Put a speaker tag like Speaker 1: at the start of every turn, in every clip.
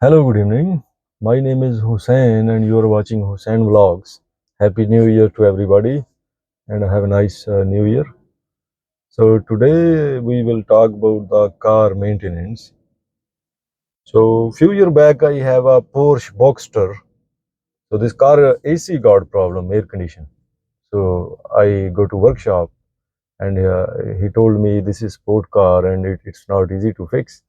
Speaker 1: Hello, good evening. My name is Hussein, and you are watching HusainVlogs. Happy New Year to everybody, and have a nice New Year. So, today we will talk about the car maintenance. So, few years back, I have a Porsche Boxster. So, this car AC got problem, air condition. So, I go to workshop, and he told me this is sport car and it's not easy to fix.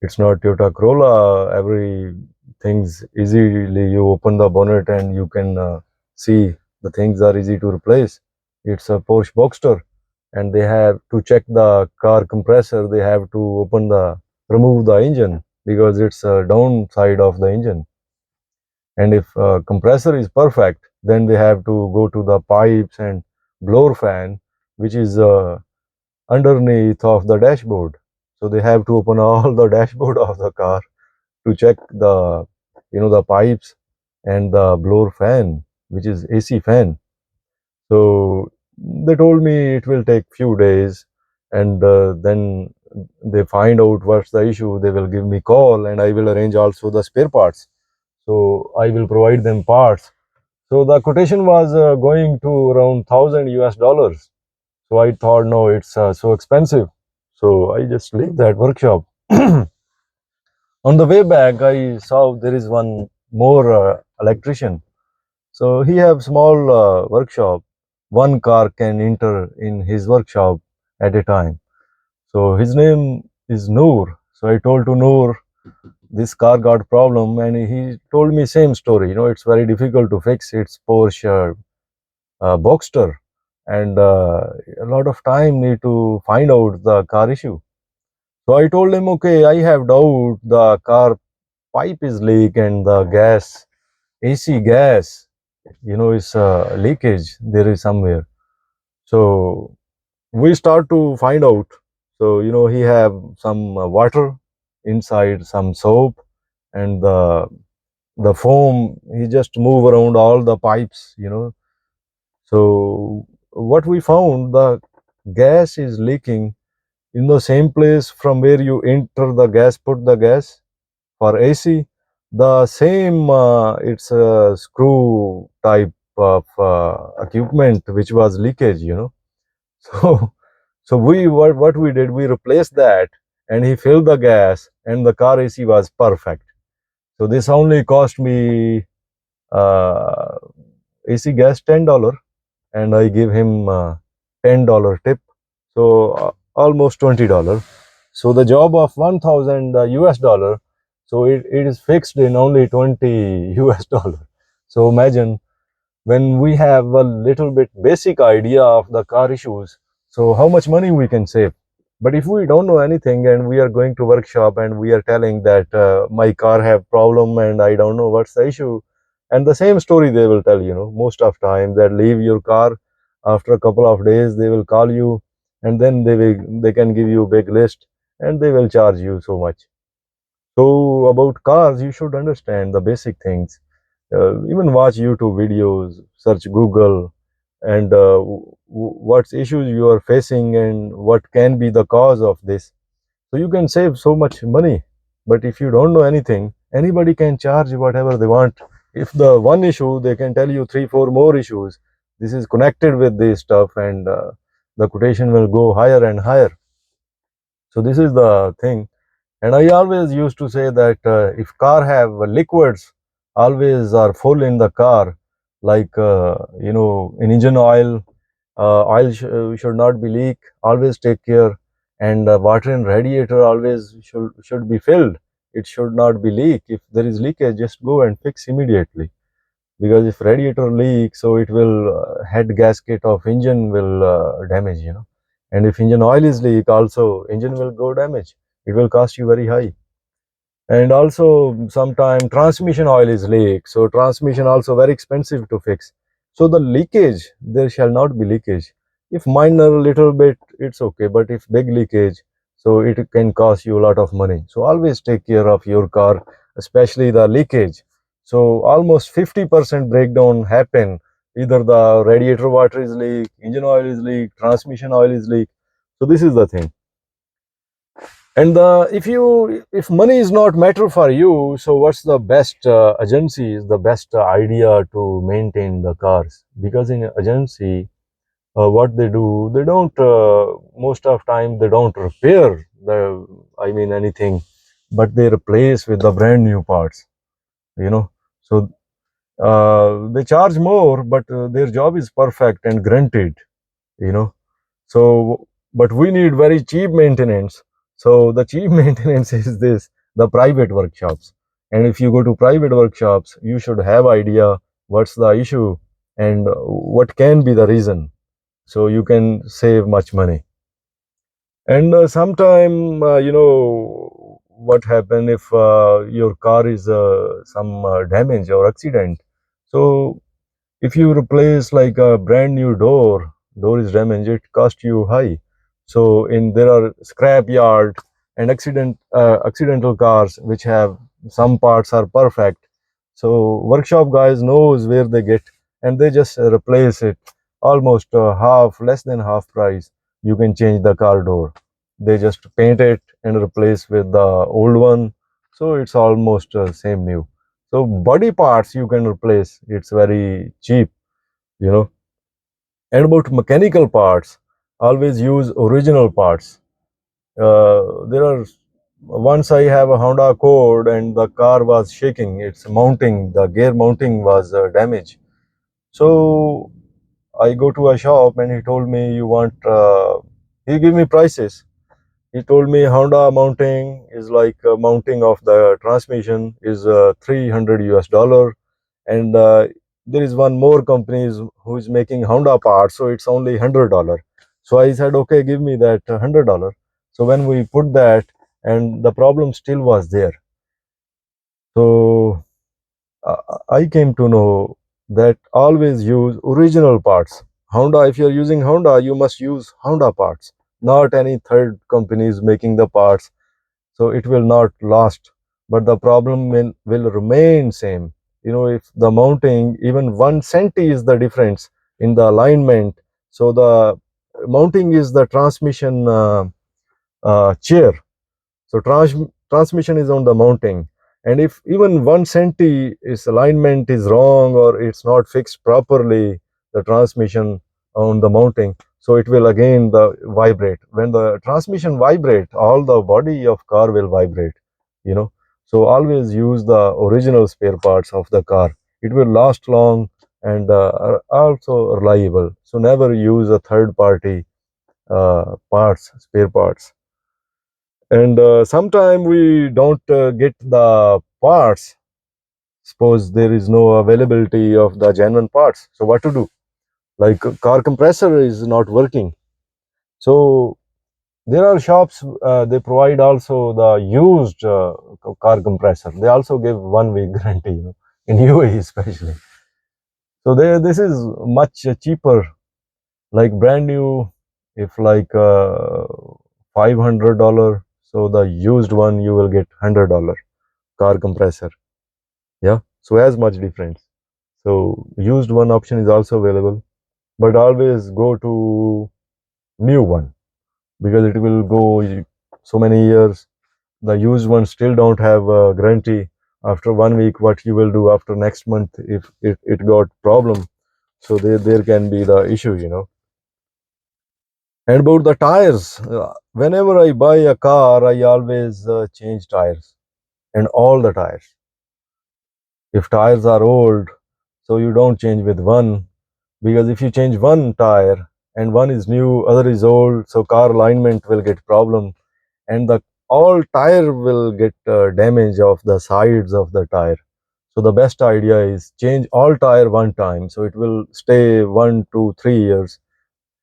Speaker 1: It's not Toyota Corolla. Every things easily you open the bonnet and you can see the things are easy to replace. It's a Porsche Boxster, and they have to check the car compressor. They have to remove the engine because it's a downside of the engine. And if compressor is perfect, then they have to go to the pipes and blower fan, which is underneath of the dashboard. So they have to open all the dashboard of the car to check the pipes and the blower fan, which is AC fan. So they told me it will take few days, and then they find out what's the issue. They will give me call, and I will arrange also the spare parts. So I will provide them parts. So the quotation was going to around $1,000 US. So I thought, no, it's so expensive. So I just leave that workshop. On the way back, I saw there is one more electrician. So he have small workshop. One car can enter in his workshop at a time. So his name is Noor. So I told to Noor, this car got problem, and he told me same story. It's very difficult to fix. It's Porsche Boxster, and a lot of time need to find out the car issue. So I told him, okay, I have doubt the car pipe is leak and the gas, AC gas, is leakage. There is somewhere. So we start to find out. So he have some water inside, some soap, and the foam. He just move around all the pipes. So what we found, the gas is leaking in the same place from where you enter the gas, put the gas for AC. The same, it's a screw type of equipment which was leakage. So, so what we did, we replaced that, and he filled the gas, and the car AC was perfect. So this only cost me uh, AC gas $10, and I give him $10 tip. So almost $20. So the job of 1,000 US dollar, so it is fixed in only 20 US dollar. So imagine when we have a little bit basic idea of the car issues, so how much money we can save. But if we don't know anything and we are going to workshop and we are telling that my car have problem and I don't know what's the issue, and the same story they will tell, most of time, that leave your car, after a couple of days they will call you, and then they can give you a big list, and they will charge you so much. So about cars, you should understand the basic things. Even watch YouTube videos, search Google, and what issues you are facing and what can be the cause of this. So you can save so much money. But if you don't know anything, anybody can charge whatever they want. If the one issue, they can tell you three, four more issues. This is connected with this stuff, and the quotation will go higher and higher. So this is the thing. And I always used to say that if car have liquids, always are full in the car, like in engine oil, oil should not be leak. Always take care, and water in radiator always should be filled. It should not be leak. If there is leakage, just go and fix immediately. Because if radiator leaks, so it will head gasket of engine will damage. And if engine oil is leak, also engine will go damage. It will cost you very high. And also sometime transmission oil is leak, so transmission also very expensive to fix. So the leakage, there shall not be leakage. If minor little bit, it's okay, but if big leakage, so it can cost you a lot of money. So always take care of your car, especially the leakage. So almost 50% breakdown happen, either the radiator water is leak, engine oil is leak, transmission oil is leak. So this is the thing. And if money is not matter for you, so what's the best agency is the best idea to maintain the cars? Because in agency, what they do, they don't most of time they don't repair the, I mean anything, but they replace with the brand new parts. You know, so they charge more, but their job is perfect and granted. You know, so, but we need very cheap maintenance. So the cheap maintenance is this, the private workshops. And if you go to private workshops, you should have idea what's the issue and what can be the reason. So you can save much money. And sometime, what happen if your car is some damage or accident. So if you replace like a brand new door is damaged, it cost you high. So in there are scrap yard and accidental cars which have some parts are perfect. So workshop guys knows where they get and they just replace it almost half, less than half price. You can change the car door. They just paint it and replace with the old one. So it's almost same new. So body parts you can replace. It's very cheap, you know. And about mechanical parts, always use original parts. There are once I have a Honda Accord and the car was shaking. Its mounting, the gear mounting was damaged. So I go to a shop and he told me you want. He give me prices. He told me Honda mounting is like mounting of the transmission is 300 US dollar, and there is one more company who is making Honda parts, so it's only $100. So I said, okay, give me that $100. So when we put that, and the problem still was there. So I came to know that always use original parts. Honda, if you're using Honda, you must use Honda parts, not any third companies making the parts. So it will not last, but the problem will remain same. You know, if the mounting even 1 centi is the difference in the alignment, so the mounting is the transmission chair. So transmission is on the mounting, and if even 1 centi is alignment is wrong or it's not fixed properly, the transmission on the mounting, so it will again the vibrate. When the transmission vibrate, all the body of car will vibrate. You know, so always use the original spare parts of the car. It will last long and are also reliable. So never use a third party parts, spare parts. And sometime we don't get the parts. Suppose there is no availability of the genuine parts, so what to do? Like car compressor is not working, so there are shops they provide also the used car compressor. They also give 1 week guarantee, you know, in UAE especially. So this is much cheaper. Like brand new, if like $500, so the used one you will get $100 car compressor. Yeah, so as much difference. So used one option is also available, but always go to new one because it will go so many years. The used one still don't have a guarantee. After 1 week, what you will do after next month if it got problem? So there can be the issue, you know. And about the tires, whenever I buy a car, I always change tires and all the tires. If tires are old, so you don't change with one, because if you change one tire and one is new, other is old, so car alignment will get problem, and the all tire will get damage of the sides of the tire. So the best idea is change all tire one time, so it will stay 1 to 3 years,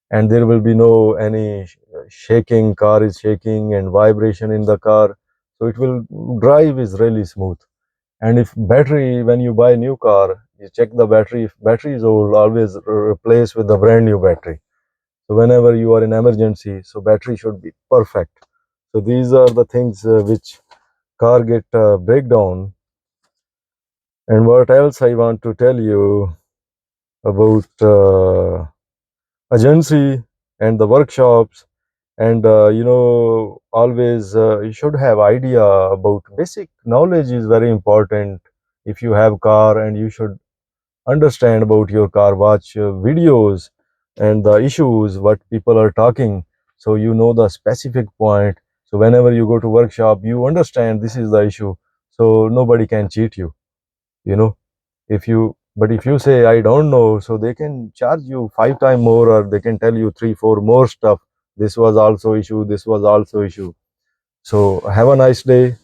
Speaker 1: and there will be no any shaking, car is shaking and vibration in the car, so it will drive is really smooth. And if battery, when you buy a new car, you check the battery. If battery is old, always replace with the brand new battery. So whenever you are in emergency, so battery should be perfect. So these are the things which car get breakdown. And what else I want to tell you about agency and the workshops And always you should have idea about basic knowledge is very important. If you have car, and you should understand about your car, watch videos and the issues what people are talking, so you know the specific point. So whenever you go to workshop, you understand this is the issue, so nobody can cheat you, you know. If you, but if you say I don't know, so they can charge you 5 times more, or they can tell you 3 4 more stuff. This was also issue, this was also issue. So have a nice day.